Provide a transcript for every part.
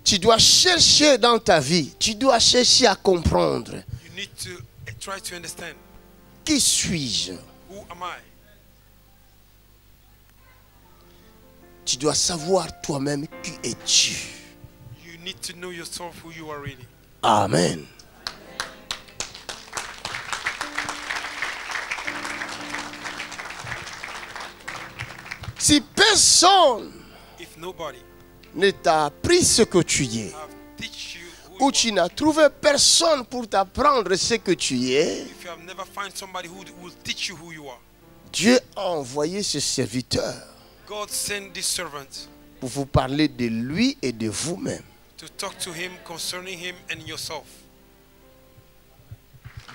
Tu dois chercher dans ta vie. Tu dois chercher à comprendre. You need to try to understand. Qui suis-je? Who am I? Tu dois savoir toi-même qui es-tu. You need to know yourself who you are really. Amen. Si personne If nobody ne t'a appris ce que tu es, have teach you who ou you tu n'as trouvé personne pour t'apprendre ce que tu es, if you have never find somebody who will teach you who you are, Dieu a envoyé ce serviteur God sent this servant pour vous parler de lui et de vous-même. to talk to him concerning him and yourself.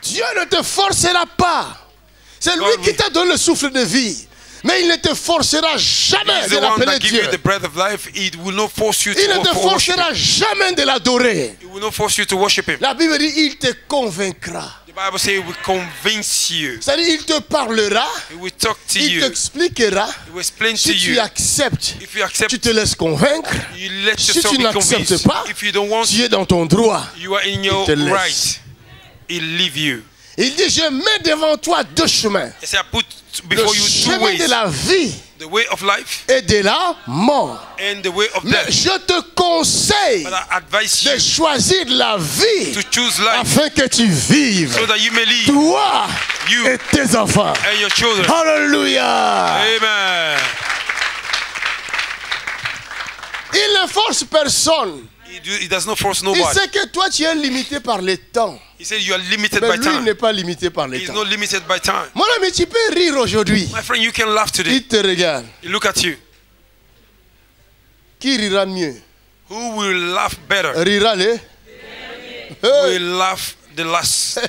Dieu ne te forcera pas. C'est lui God qui will- t'a donné le souffle de vie. Mais il ne te forcera jamais He's de the one l'appeler that gives Dieu. you the breath of life. He will not force you Il ne to te worship him. forcera jamais de l'adorer. He will not force you to worship him. La Bible dit, il te convaincra. The Bible says he will convince you. C'est-à-dire, il te parlera, He will talk to il you. t'expliquera. He will explain to Si tu you. acceptes, If you accept, tu te laisses convaincre. you let Si yourself tu be n'acceptes convinced. pas, If you don't want, tu es dans ton droit. you are in your te laisse. right. He'll leave you. Il dit, je mets devant toi deux chemins. He said, I put Le before you two chemin de ways. la vie The way of life et de la mort. and the way of Mais death. je te conseille But I advise de you choisir la vie to choose life afin que tu vives, so that you may live, toi you et tes enfants. and your children. Alléluia. Amen. Il ne force personne. He does not force Il nobody. sait que toi tu es limité par le temps. He said you are limited Mais by lui il time. n'est pas limité par le He's temps. not limited by time. Mon ami, tu peux rire aujourd'hui. My friend, you can laugh today. Il te regarde. You look at you. Qui rira mieux? Who will laugh better? Rira le? Will laugh the last.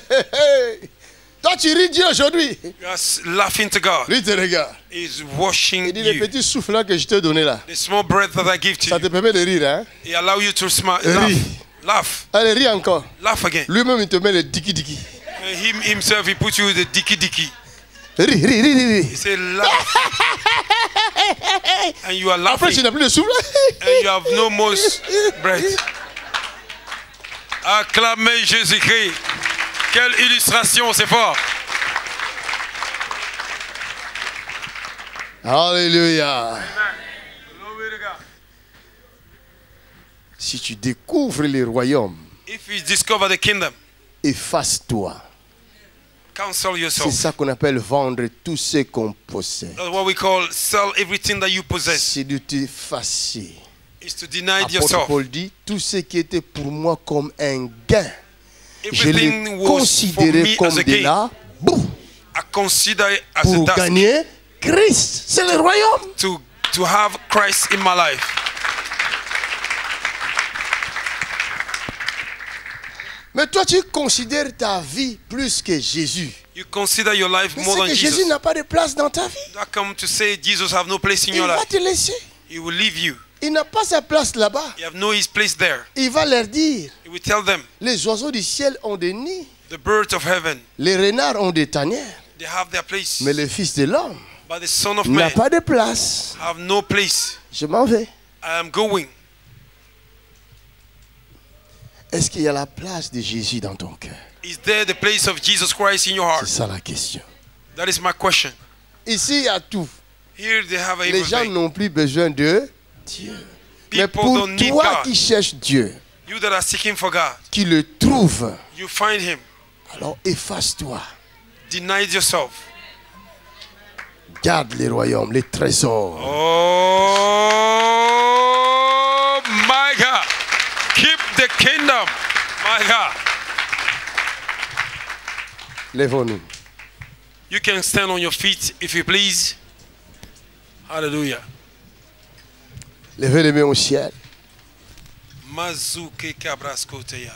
Toi tu ris Dieu aujourd'hui. You are laughing to God. Lui te regarde. He's washing Il dit le you. petit souffle là que je t'ai donné là. The small breath that I give to Ça te you. permet de rire, hein? He allow you to smile. Ris. Laugh. Laugh. Allez, ris encore. Laugh again. Lui-même il te met le diki-diki. Him himself, he put you with the dicky dicky. Ris, ris, ris, ris, He ris. said laugh. And you are Après tu laughing. n'as plus de souffle. And you have no more breath. Acclamez Jésus-Christ. Quelle illustration, c'est fort. Alléluia. Si tu découvres les royaumes, If you discover the kingdom, efface-toi. counsel C'est yourself. ça qu'on appelle vendre tout ce qu'on possède. That's what we call sell everything that you possess. C'est de t'effacer. Is to deny Apôtre yourself. Paul dit, tout ce qui était pour moi comme un gain, je Everything l'ai was for considéré me comme as a de gain. la boue I consider it as a pour task gagner Christ. C'est le royaume. to have Christ in my life. Mais toi, tu considères ta vie plus que Jésus. You consider your life Mais more c'est than que Jésus Jesus. n'a pas de place dans ta vie. I come to say Jesus have no place in Il your va life. te laisser. He will leave you. Il n'a pas sa place là-bas. You have no his place there. Il va leur dire, He will tell them, les oiseaux du ciel ont des nids. the birds of heaven, Les renards ont des tanières. they have their place. Mais le Fils de l'homme But the Son of n'a Man pas de place. have no place. Je m'en vais. I am going. Est-ce qu'il y a la place de Jésus dans ton cœur? Is there the place of Jesus Christ in your C'est heart? ça la question. That is my question. Ici, il y a tout. Here they have Les gens everything. n'ont plus besoin de Dieu. Mais People pour don't need toi God. qui cherches Dieu, You that are seeking for God, qui le trouves, you find him. alors efface-toi. Deny yourself. Garde les royaumes, les trésors. Oh my God. Keep the kingdom. My God. Lève-nous. You can stand on your feet if you please. Hallelujah. Levez les mains au ciel. Mazuke kabraskoteya.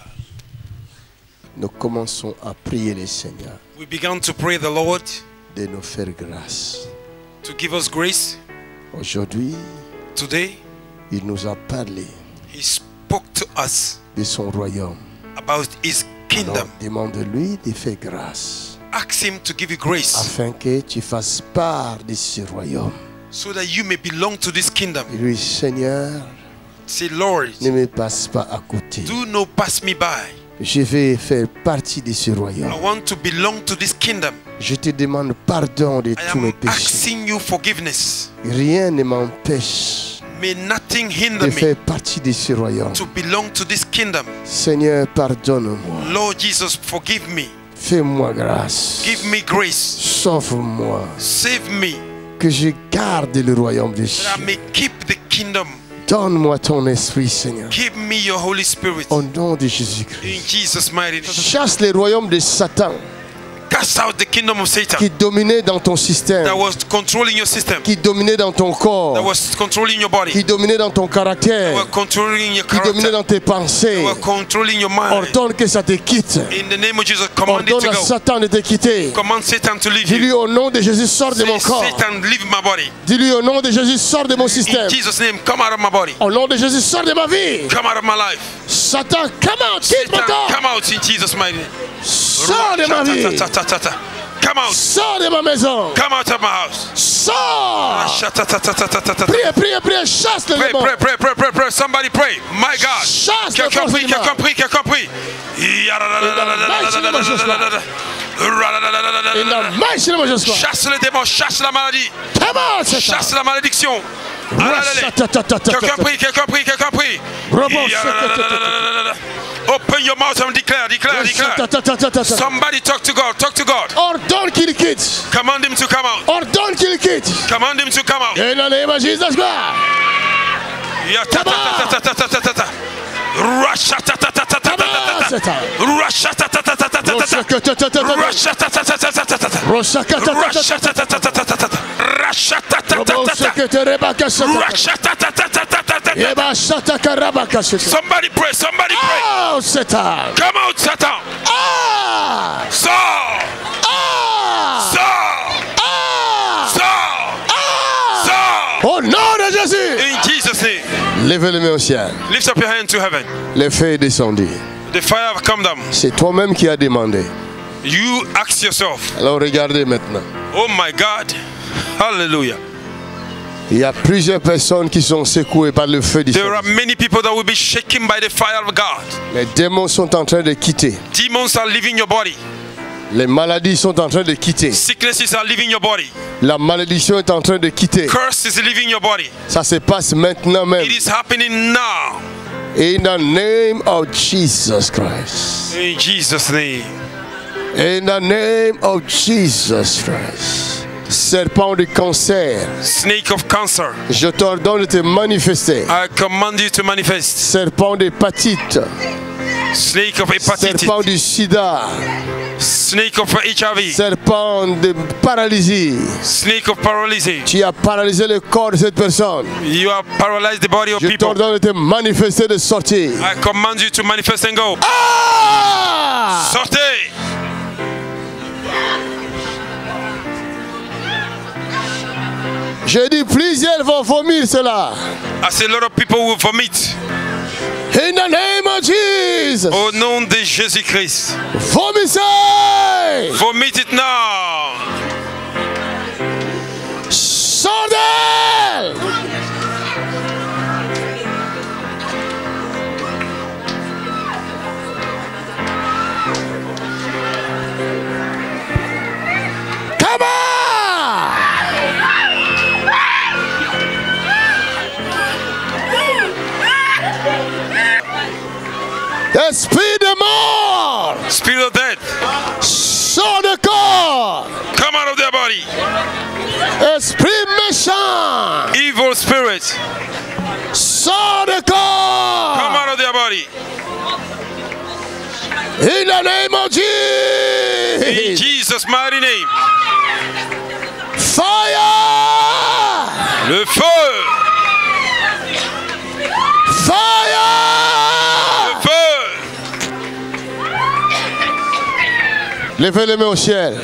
Nous commençons à prier le Seigneur We began to pray the Lord de nous faire grâce. to give us grace. Aujourd'hui, Today, il nous a parlé he spoke to us de son royaume. about his Alors, kingdom. demande-lui de faire grâce Ask him to give you grace afin que tu fasses part de ce royaume. so that you may belong to this kingdom. Et lui, Seigneur, Say, Lord, ne me passe pas à côté. do not pass me by. Je vais faire partie de ce I royaume. want to belong to this kingdom. Je te demande pardon de I tous mes am péchés. asking you forgiveness. Rien ne m'empêche May nothing hinder de me faire partie de ce royaume. to belong to this kingdom. Seigneur, pardonne-moi. Lord Jesus, forgive me. Fais-moi grâce. Give me grace. Sauve-moi. Save me. Que je garde le royaume de That I Dieu. may keep the kingdom. Donne-moi ton esprit, Seigneur. Give me your Holy Spirit. Au nom de In Jésus-Christ. Jesus' mighty name. Chasse le royaume de Satan Cast out the kingdom of Satan qui dominait dans ton système, that was controlling your system, qui dominait dans ton that corps, was controlling your body, qui dominait dans ton that caractère, were controlling your qui dominait character, dans tes that pensées. were controlling your mind. Ordonne que ça te quitte. In the name of Jesus, command it Ordonne to à go. Satan de te quitter. Command Satan to leave Dis-lui you. au nom de Jésus, sors de Say, mon corps. Satan, leave my body. Dis-lui au nom de Jésus, sors de mon In système. Jesus' name, come out of my body. Au nom de Jésus, sors de ma vie. Come out of my life. Satan, come out, quitte mon Satan, corps. come out in Jesus' mighty name. Sors de ma vie. Come out. Sors de ma maison. Come out of my house. Sors. Pray, Priez, priez, priez. Chasse le démon. pray, pray, pray, pray, pray. Somebody pray. My God. Chasse le Quelqu'un force prie, du mal. quelqu'un prie, quelqu'un prie. In the mighty name of Jesus Christ. Chasse le démon, chasse la maladie, Come out, Satan. chasse la malédiction. Quelqu'un prie, quelqu'un prie, quelqu'un prie. Open your mouth and declare, declare, declare. Somebody talk to God, talk to God. Ordonne qu'il quitte. Command him to come out. Ordonne qu'il quitte. Command him to come out. In the name of Jesus Christ. Somebody pray, somebody pray. Oh, Satan. Come out, Satan. Ah! Saul, Ah! Saul, Ah! Saul, Ah! Saul. Au nom de Jésus. In Jesus' name, Levez les mains au ciel. lift up your hand to heaven. Le feu est descendu. The fire have come down. C'est toi-même qui as demandé. You ask yourself, Alors regardez maintenant. oh my God, hallelujah. Il y a plusieurs personnes qui sont secouées par le feu du There are Seigneur. many people that will be shaken by the fire of God. Les démons sont en train de quitter. Demons are leaving your body. Les maladies sont en train de quitter. Sicknesses are leaving your body. La malédiction est en train de quitter. Curse is leaving your body. Ça se passe maintenant même. It is happening now. In the name of Jesus Christ. In Jesus' name. In the name of Jesus Christ. Serpent du cancer, Snake of cancer, je t'ordonne de te manifester. I command you to manifest. Serpent d'hépatite, Snake of hepatitis. serpent du sida, Snake of HIV. serpent de paralysie. Snake of paralysis. Tu as paralysé le corps de cette personne. You have paralyzed the body of Je people. t'ordonne de te manifester, de sortir. I command you to manifest and go. Ah! Sortez. Je dis plusieurs vont vomir cela. I say a lot of people will vomit. In the name of Jesus. Au nom de Jésus-Christ. Vomissez! Vomit it now. Sors d'elle! Come on! Esprit de mort! Spirit of death, Sors de corps! come out of their body. Esprit méchant! Evil spirit, Sors de come corps! out of their body. In the name of In Jesus! Jesus' mighty name. Fire! Le feu, Fire! le feu. Levez les mains au ciel.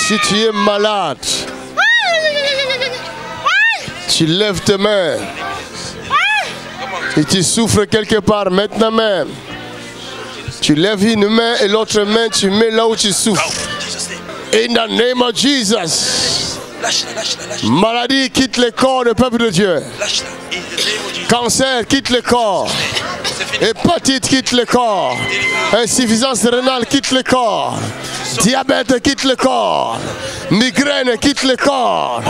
Si tu es malade, tu lèves tes mains. Si tu souffres quelque part maintenant même, tu lèves une main et l'autre main tu mets là où tu souffres. In the name of Jesus. Maladie, quitte le corps du peuple de Dieu. Cancer, quitte le corps. Hépatite, quitte le corps. Insuffisance rénale, quitte le corps. Diabète, quitte le corps. Migraine, quitte le corps.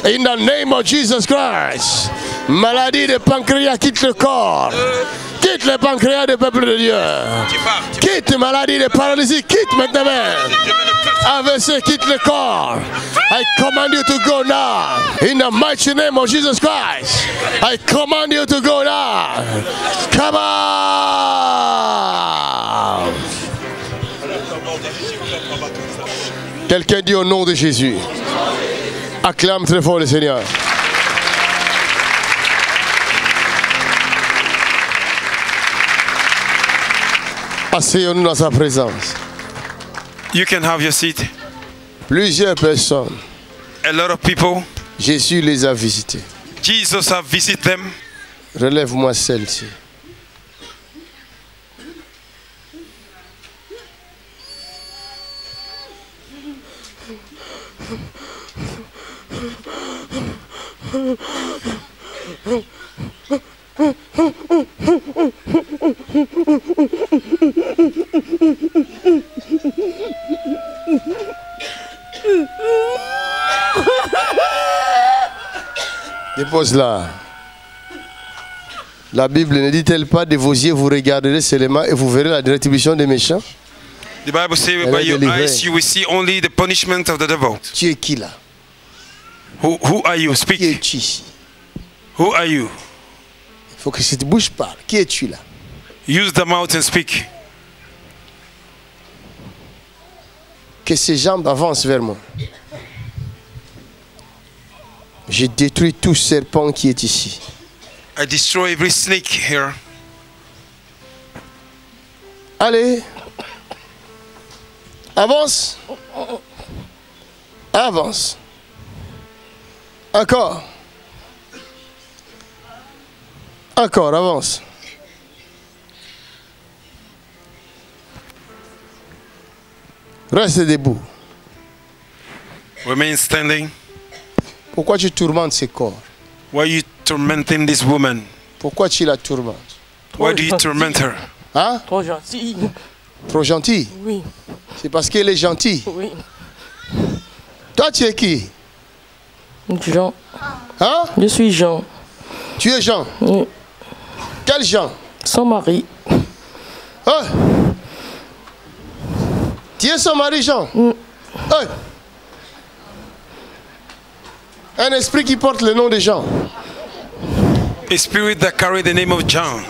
In the name of Jesus Christ. Maladie de pancréas, quitte le corps. Quitte le pancréas du peuple de Dieu. Quitte maladie de paralysie, quitte maintenant. AVC, quitte le corps. I command you to go now. In the mighty name of Jesus Christ. I command you to go now. Come on. Quelqu'un dit au nom de Jésus. Acclame très fort le Seigneur. Asseyons-nous dans sa présence. You can have your seat. Plusieurs personnes, A lot of people, Jésus les a visités. Jesus have visited them. Relève-moi celle-ci. Dépose-la. La Bible ne dit-elle pas de vos yeux vous regarderez seulement et vous verrez la rétribution des méchants? The Bible says, Elle by est your délivrée. eyes you will see only the punishment of the devil. Tu es qui là? Who are you? Qui Speak. es-tu ici? Who are you? Il faut que cette bouche parle. Qui es-tu là? Use the mouth and speak. Que ses jambes avancent vers moi. Je détruis tout serpent qui est ici. I destroy every snake here. Allez. Avance. Avance. Encore. Encore, avance. Reste debout. Remain standing. Pourquoi tu tourmentes ce corps? Why are you tormenting this woman? Pourquoi tu la tourmentes? Why do you torment her? Hein? Trop gentil. Trop gentil? Oui, C'est parce qu'elle est gentille. oui. Toi, tu es qui? Jean. Hein? Je suis Jean. Tu es Jean. Oui. Quel Jean? Son mari. Hein? Tu es son mari, Jean? Hein? Un esprit qui porte le nom de Jean. A spirit that carried the name of John.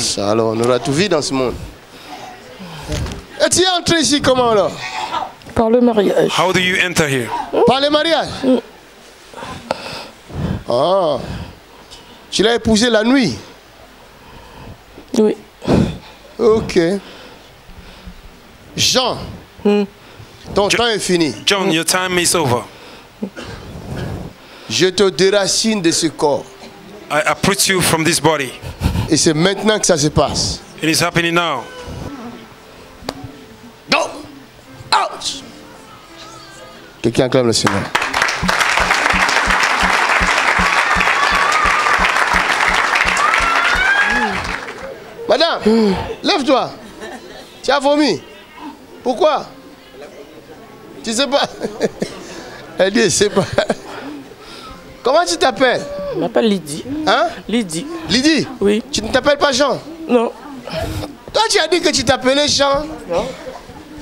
Ça, alors, on aura tout vu dans ce monde. Et tu es entré ici comment alors? Par le mariage. How do you enter here? Par le mariage? Ah. Tu l'as épousé la nuit? Oui. Ok. Jean, ton temps est fini. John, your time is over. Je te déracine de ce corps. I uproot you from this body. Et c'est maintenant que ça se passe. It is happening now. Go! Out! Quelqu'un acclame le Seigneur. Madame, lève-toi. Tu as vomi. Pourquoi? Tu sais pas. Elle dit, c'est pas. Comment tu t'appelles? Je m'appelle Lydie. Hein? Lydie. Lydie? Oui. Tu ne t'appelles pas Jean? Non. Toi, tu as dit que tu t'appelais Jean. Non.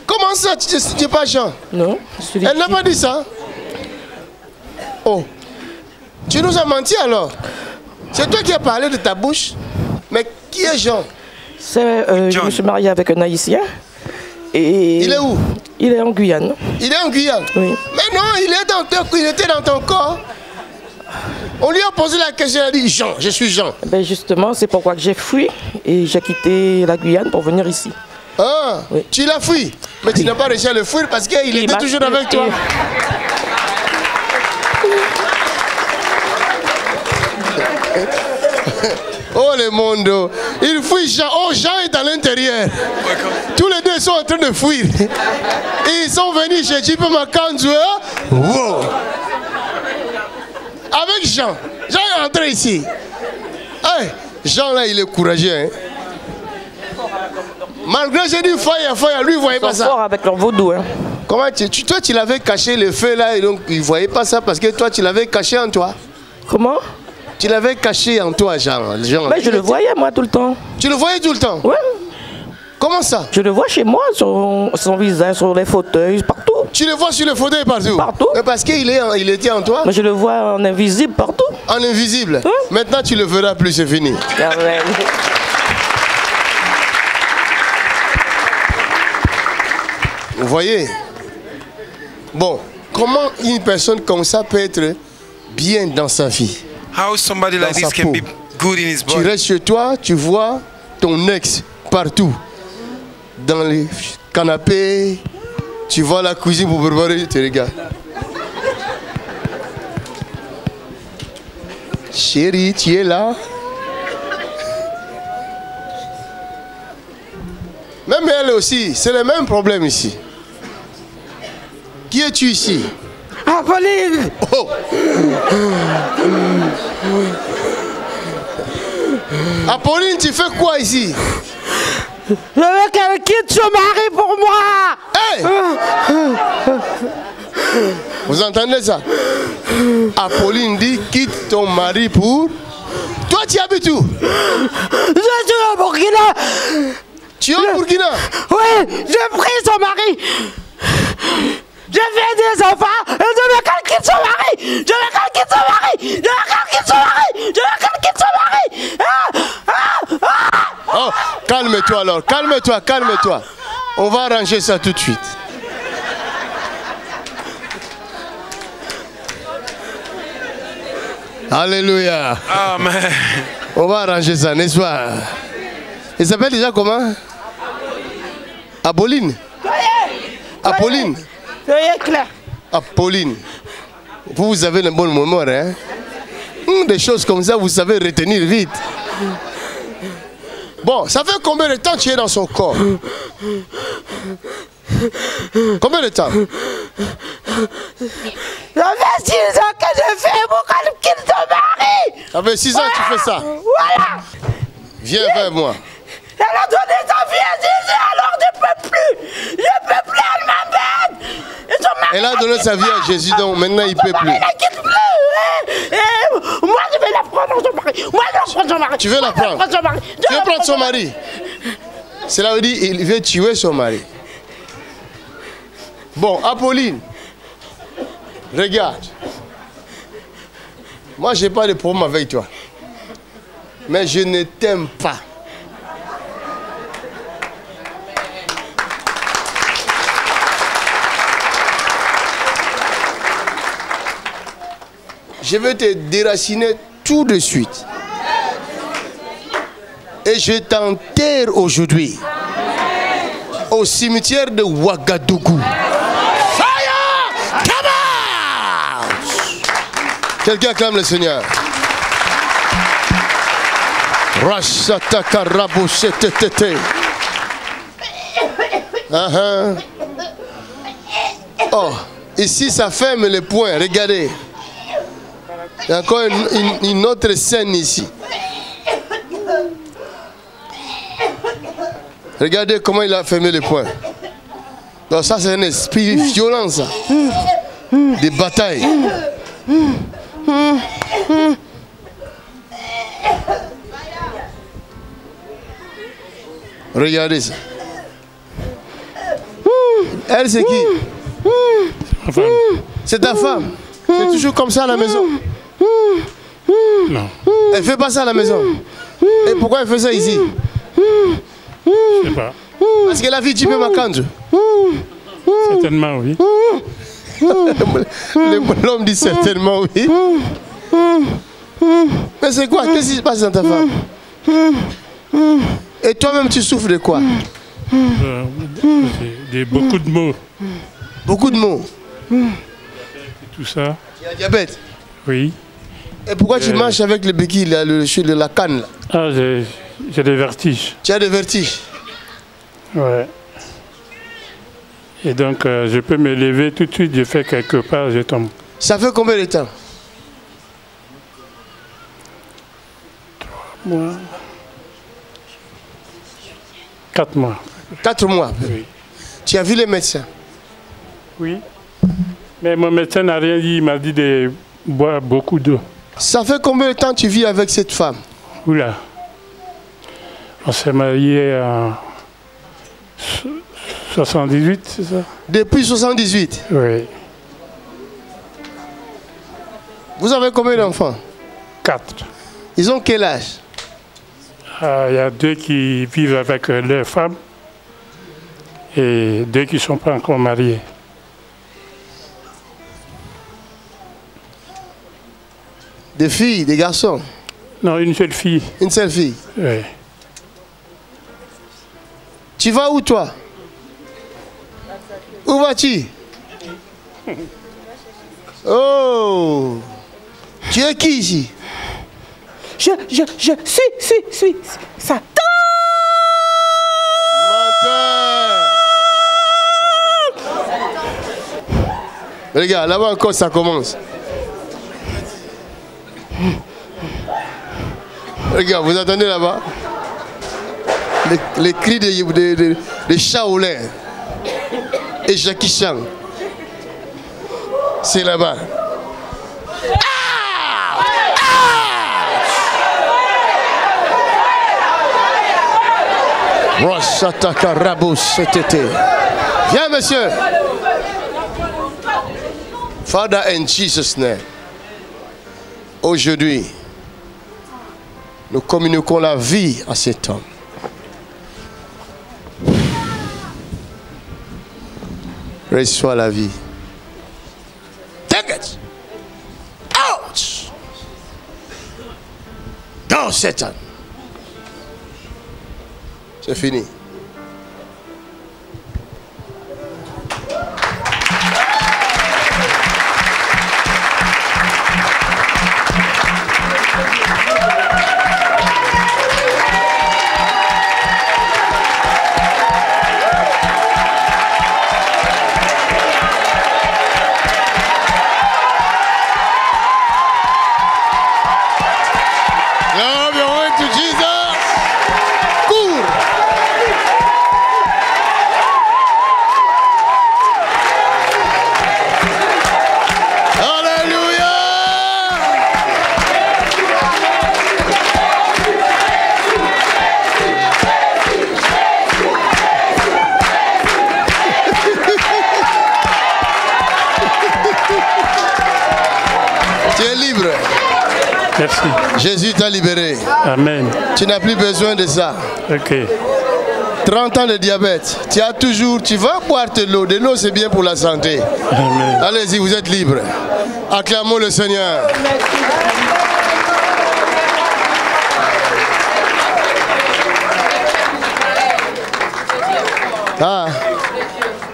Comment ça, tu ne dis pas Jean? Non. Je suis Lydie. Elle n'a pas dit ça. Oh. Tu nous as menti alors. C'est toi qui as parlé de ta bouche. Mais qui est Jean? Je John. me suis mariée avec un Haïtien. Et Il est où? il est en Guyane. Il est en Guyane. Oui. Mais non, il était dans ton corps. On lui a posé la question, il a dit Jean, je suis Jean. Ben justement, c'est pourquoi que j'ai fui et j'ai quitté la Guyane pour venir ici. Ah, Oui. tu l'as fui. Mais tu n'as pas réussi à le fuir parce qu'il Il était m'a- toujours avec toi. Oh le monde, il fuit Jean. Oh, Jean est à l'intérieur. Tous les deux sont en train de fuir. Et ils sont venus chez Jip Makanzou. Wow. Avec Jean. Jean est entré ici. Hey, Jean là, il est courageux. Hein? Malgré j'ai dit fire, lui il voyait pas ça. Ils sont forts avec leur vaudou. Hein. Comment toi tu l'avais caché le feu là et donc il voyait pas ça parce que toi tu l'avais caché en toi. Comment? Tu l'avais caché en toi, Jean. Mais je le voyais moi tout le temps. Tu le voyais tout le temps? Ouais. Comment ça? Je le vois chez moi, sur son visage, sur les fauteuils, partout. Tu le vois sur le fauteuil partout? Partout. Mais parce qu'il était en toi? Mais je le vois en invisible partout. En invisible? Hein? Maintenant tu le verras plus, c'est fini. Amen. Vous voyez? Bon, comment une personne comme ça peut être bien dans sa vie? How somebody like Dans this sa can peau. be good in his Tu body? restes chez toi, tu vois ton ex partout. Dans les canapés, tu vois la cuisine pour préparer, tu regardes. Chérie, tu es là? Même elle aussi, c'est le même problème ici. Qui es-tu ici? Apolline! Oh! Apolline, tu fais quoi ici? Je veux qu'elle quitte son mari pour moi! Hey! Vous entendez ça? Apolline dit quitte ton mari pour... Toi tu habites où? Je suis au Burkina! Tu es au Burkina? Oui, j'ai pris son mari! J'ai fait des enfants et je veux qu'elle quitte son mari! Je veux qu'elle quitte son mari! Je veux qu'elle quitte son mari! Je veux qu'elle quitte son mari! Oh, calme-toi alors, calme-toi. On va arranger ça tout de suite. Alléluia. Amen. On va arranger ça, n'est-ce pas? Il s'appelle déjà comment? Apolline. Apolline. Soyez clair. Apolline. Vous avez une bonne mémoire, hein? Des choses comme ça, vous savez retenir vite. Bon, ça fait combien de temps tu es dans son corps? Combien de temps? Ça fait 6 ans que je fais pour qu'elle quitte son mari! Ça fait 6 ans que tu fais ça? Voilà! Viens vers moi. Elle a donné sa vie à Jésus, alors je ne peux plus! Je ne peux plus, elle m'embête! Et son mari Elle a donné sa vie à Jésus, donc maintenant il ne peut plus. ne la quitte plus! Moi je vais la prendre son mari! Moi je vais prendre son mari! Tu veux la prendre? Son mari. Tu veux prendre son mari? Cela veut dire qu'il veut tuer son mari. Bon, Apolline, regarde. Moi, je n'ai pas de problème avec toi. Mais je ne t'aime pas. Je vais te déraciner tout de suite. Et je t'enterre aujourd'hui au cimetière de Ouagadougou. Fire! Come out! Quelqu'un acclame le Seigneur. Oh, ici ça ferme les poings, regardez. Il y a encore une autre scène ici. Regardez comment il a fermé les poings. Donc ça c'est un esprit violent ça. Des batailles. Regardez ça. Elle c'est qui? Ma femme. C'est ta femme. C'est toujours comme ça à la maison. Non, Elle fait pas ça à la maison. Et pourquoi elle fait ça ici? je sais pas. Parce qu'elle a vu Jimé Makanjo. Certainement, oui. L'homme dit certainement oui. Mais c'est quoi? Qu'est-ce qui se passe dans ta femme? Et toi-même tu souffres de quoi? Beaucoup de mots. Beaucoup de mots. Tout ça, Tu as diabète. oui. Et pourquoi tu marches avec le béquille, là, la canne là? Ah, j'ai des vertiges. Tu as des vertiges. Ouais. Et donc, je peux me lever tout de suite, je fais quelque part, je tombe. Ça fait combien de temps? mois. 4 mois. 4 mois. Oui. Tu as vu les médecins? Oui. Mais mon médecin n'a rien dit, il m'a dit de boire beaucoup d'eau. Ça fait combien de temps tu vis avec cette femme? Oula. On s'est mariés en 78, c'est ça? Depuis 78? Oui. Vous avez combien d'enfants? 4. Ils ont quel âge? Il y a 2 qui vivent avec leur femme et 2 qui ne sont pas encore mariés. Des filles, des garçons? Non, une seule fille. Une seule fille? Oui. Tu vas où toi? Où vas-tu? Oh! Tu es qui ici? Je suis Satan. Menteur! Regarde, là-bas encore ça commence. Regarde, vous entendez là-bas? Les cris des Shaolin et Jackie Chan. C'est là-bas. Viens, monsieur. Father, in Jesus' name. Aujourd'hui, nous communiquons la vie à cet homme. Reçois la vie. Take it. Out. Go, Satan. C'est fini. Merci. Jésus t'a libéré. Amen. Tu n'as plus besoin de ça. Ok. 30 ans de diabète. Tu vas boire de l'eau. De l'eau, c'est bien pour la santé. Amen. Allez-y, vous êtes libre. Acclamons le Seigneur. Ah,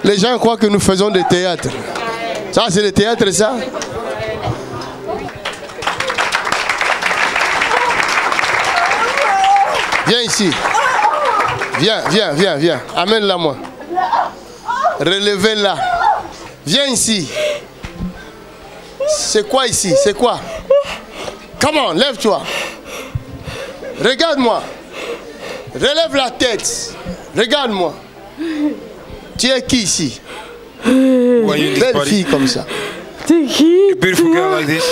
les gens croient que nous faisons des théâtres. Ça, c'est le théâtre, ça? Viens ici. Viens. Amène-la moi. Relevez-la. Viens ici. C'est quoi ici? C'est quoi? Come on, lève-toi. Regarde-moi. Relève la tête. Regarde-moi. Tu es qui ici? Belle fille comme ça. T'es qui? A beautiful girl like this.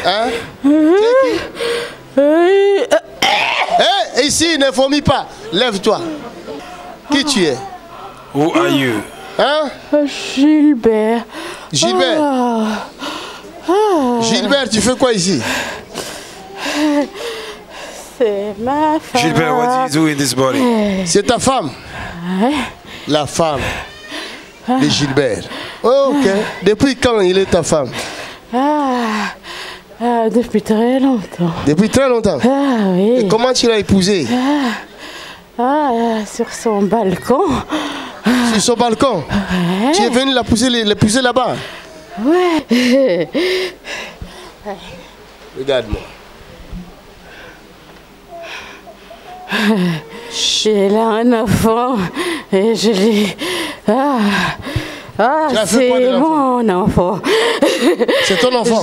Hein? Tu es qui? Hé, ici, ne vomis pas. Lève-toi. Qui tu es? Who are you? Hein? Gilbert. Gilbert. Gilbert, tu fais quoi ici? C'est ma femme. Gilbert, what do you do in this body? C'est ta femme? La femme de Gilbert. Oh, ok. Depuis quand il est ta femme? Depuis très longtemps. Depuis très longtemps? Ah oui. Et comment tu l'as épousé? Sur son balcon. Sur son balcon? Ouais. Tu es venu l'épouser là-bas? Ouais. Regarde-moi. J'ai là un enfant et je l'ai... Tu as fait quoi de c'est l'enfant? mon enfant. C'est ton enfant?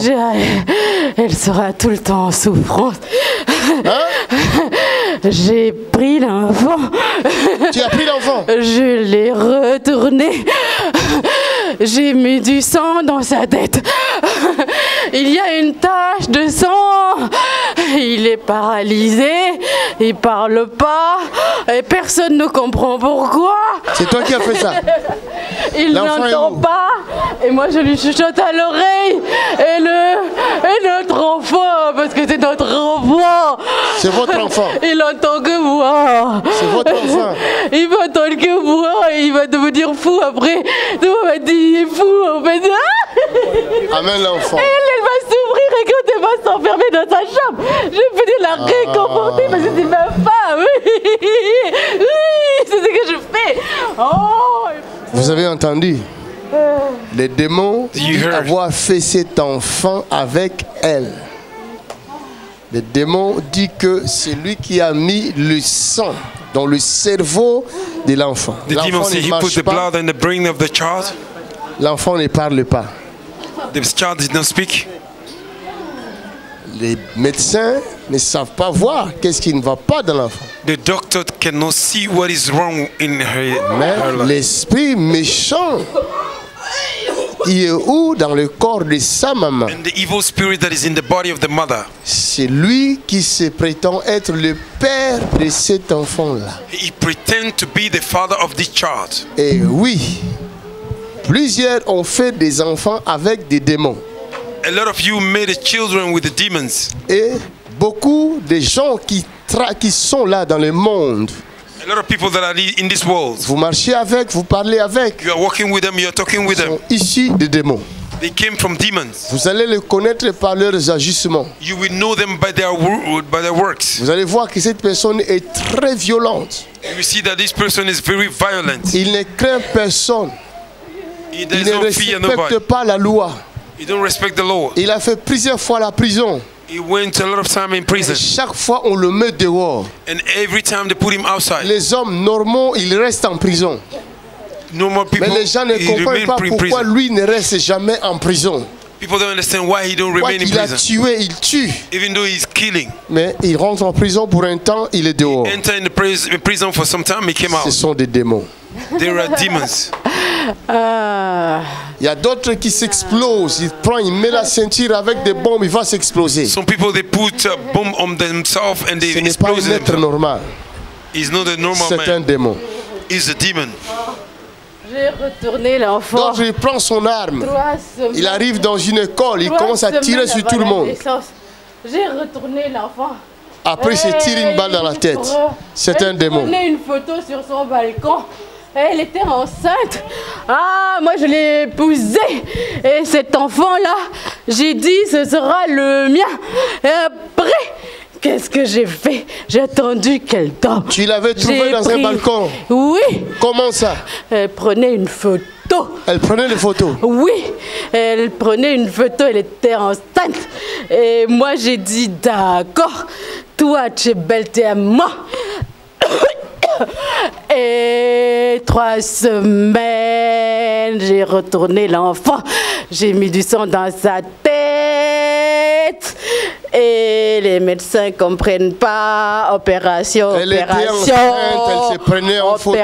Elle sera tout le temps en souffrance. Hein? J'ai pris l'enfant. Tu as pris l'enfant? Je l'ai retourné. J'ai mis du sang dans sa tête. Il y a une tache de sang. Il est paralysé. Il parle pas. Et personne ne comprend pourquoi. C'est toi qui as fait ça? Il n'entend pas. Et moi je lui chuchote à l'oreille. Et notre enfant, parce que c'est notre enfant. C'est votre enfant. Il entend que moi. C'est votre enfant. Il va entendre que moi et il va devenir fou après. Tout le monde va dire il est fou en fait. Amène l'enfant. Elle va s'ouvrir et quand elle va s'enfermer dans sa chambre, je vais la réconforter parce que c'est ma femme. Oui, c'est ce que je fais. Oh. Vous avez entendu? Les démons disent avoir fait cet enfant avec elle. Le démon dit que c'est lui qui a mis le sang dans le cerveau de l'enfant. L'enfant ne marche pas. L'enfant ne parle pas. The child did not speak. Les médecins ne savent pas voir qu'est-ce qui ne va pas dans l'enfant. The doctor cannot see what is wrong in her life. L'esprit méchant, il est où dans le corps de sa maman? And the evil spirit that is in the body of the mother. C'est lui qui se prétend être le père de cet enfant-là. He pretends to be the father of this child. Et oui, plusieurs ont fait des enfants avec des démons. A lot of you made children with the demons. Et beaucoup de gens qui sont là dans le monde. A lot of people that are in this world. Vous marchez avec, vous parlez avec. You are walking with them, you are talking with them. Sont issus des démons. They came from demons. Vous allez les connaître par leurs agissements. You will know them by their works. Vous allez voir que cette personne est très violente. You will see that this person is very violent. Il ne craint personne. Il Il ne respecte pas la loi. He don't respect the law. Il a fait plusieurs fois la prison. He went a lot of time in prison. Chaque fois on le met dehors. And every time they put him outside. Les hommes normaux, ils restent en prison. Normal people, mais les gens ne comprennent pas pourquoi lui ne reste jamais en prison. People don't understand why he don't remain in prison. Il a tué, il tue. Even though he's killing. Mais il rentre en prison pour un temps, il est dehors. He entered in the prison for some time, he came out. Ce sont des démons. There are demons. Il y a d'autres qui s'explosent. Il met la ceinture avec des bombes, il va s'exploser. Some people they put a bomb on themselves and they explode. Ce n'est pas un être normal. He's not a normal man. C'est un démon. He's a demon. J'ai retourné l'enfant. Donc il prend son arme. Il arrive dans une école, il commence à tirer sur tout le monde. J'ai retourné l'enfant. Après, il se tire une balle dans la tête. C'est un démon. Il prenait une photo sur son balcon. Elle était enceinte. Ah, moi je l'ai épousée. Et cet enfant-là, j'ai dit ce sera le mien. Et après, qu'est-ce que j'ai fait? J'ai attendu qu'elle dorme. Tu l'avais trouvé dans un balcon? Oui. Comment ça? Elle prenait une photo. Elle prenait des photos? Oui, elle prenait une photo, elle était enceinte. Et moi j'ai dit d'accord, toi tu es belle, tu es à moi. Et 3 semaines, j'ai retourné l'enfant. J'ai mis du sang dans sa tête. Et les médecins ne comprennent pas. Opération, elle opération. Elle se prenait en photo.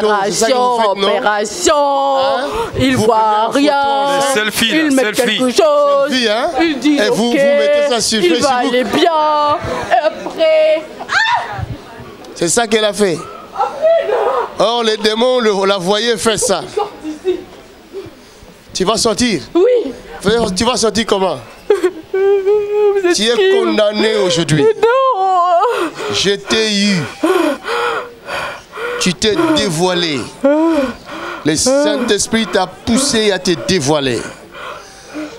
Opération. Hein? Il ne voit rien. Selfie, il met quelque chose. Selfie, hein? Il dit et vous mettez ça sur il Facebook. Va aller bien. Et après... C'est ça qu'elle a fait. Or, les démons la voyaient faire ça. Tu vas sortir? Oui. Tu vas sortir comment? Tu es condamné aujourd'hui. Non. Je t'ai eu. Tu t'es dévoilé. Le Saint-Esprit t'a poussé à te dévoiler.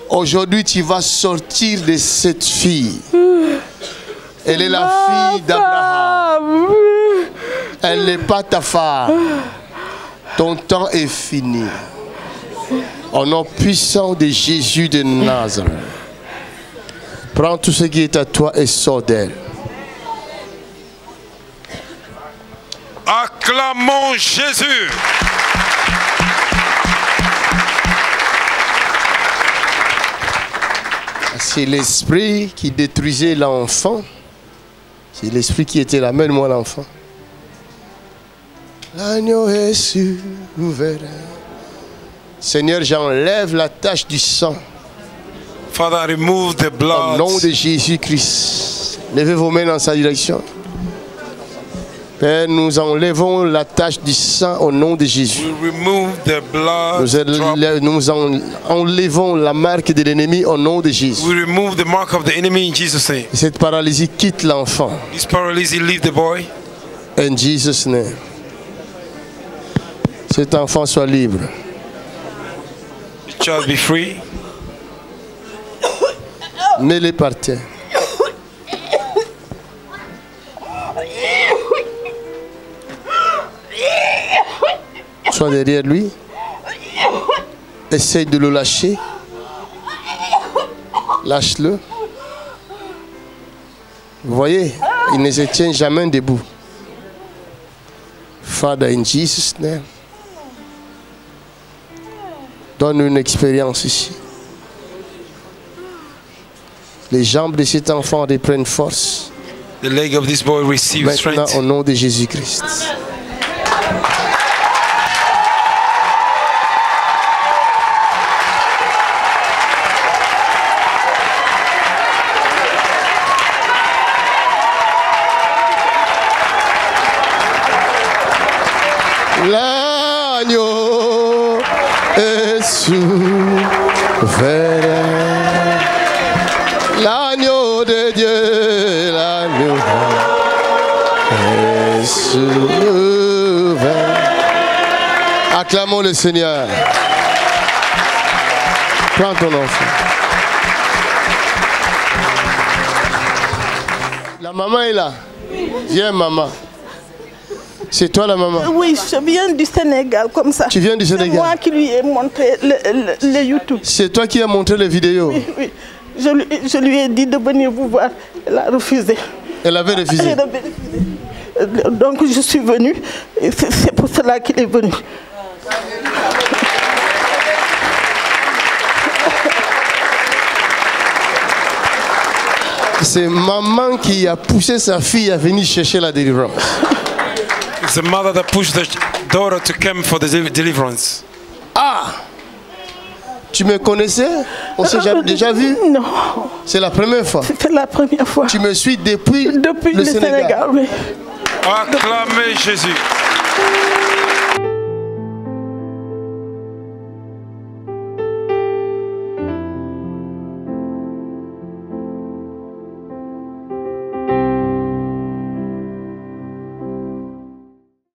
Aujourd'hui, tu vas sortir de cette fille. Elle est la fille d'Abraham. Elle n'est pas ta femme. Ton temps est fini. Au nom puissant de Jésus de Nazareth. Prends tout ce qui est à toi et sors d'elle. Acclamons Jésus. C'est l'esprit qui détruisait l'enfant. C'est l'esprit qui était là, mène-moi l'enfant. L'agneau est souverain. Seigneur, j'enlève la tache du sang. Father, remove the blood. Au nom de Jésus-Christ. Levez vos mains dans sa direction. Père, nous enlevons la tache du sang au nom de Jésus. We remove the blood. Nous enlevons la marque de l'ennemi au nom de Jésus. We remove the mark of the enemy in Jesus' name. Cette paralysie quitte l'enfant. This paralysis leave the boy. In Jesus' name. Cet enfant soit libre. The child be free. Mets-les par terre. Sois derrière lui. Essaye de le lâcher. Lâche-le. Vous voyez, il ne se tient jamais debout. Father, in Jesus' name. Donne une expérience ici. Les jambes de cet enfant reprennent force. The leg of this boy receives Maintenant, strength. au nom de Jésus-Christ. L'agneau est souverain. L'agneau de Dieu, l'agneau est souverain. Acclamons le Seigneur. Prends ton enfant. La maman est là. Viens, maman. C'est toi la maman? Oui, je viens du Sénégal comme ça. Tu viens du Sénégal? C'est moi qui lui ai montré le YouTube. C'est toi qui as montré les vidéos? Oui, oui. Je lui ai dit de venir vous voir. Elle a refusé. Elle avait refusé? Elle avait refusé. Donc je suis venue. C'est pour cela qu'il est venu. C'est maman qui a poussé sa fille à venir chercher la délivrance. It's the mother that pushed the daughter to come for the deliverance. Ah! Tu me connaissais? On s'est déjà vu? Non. C'est la première fois? C'est la première fois. Tu me suis depuis le Sénégal, oui. Acclamez Jésus.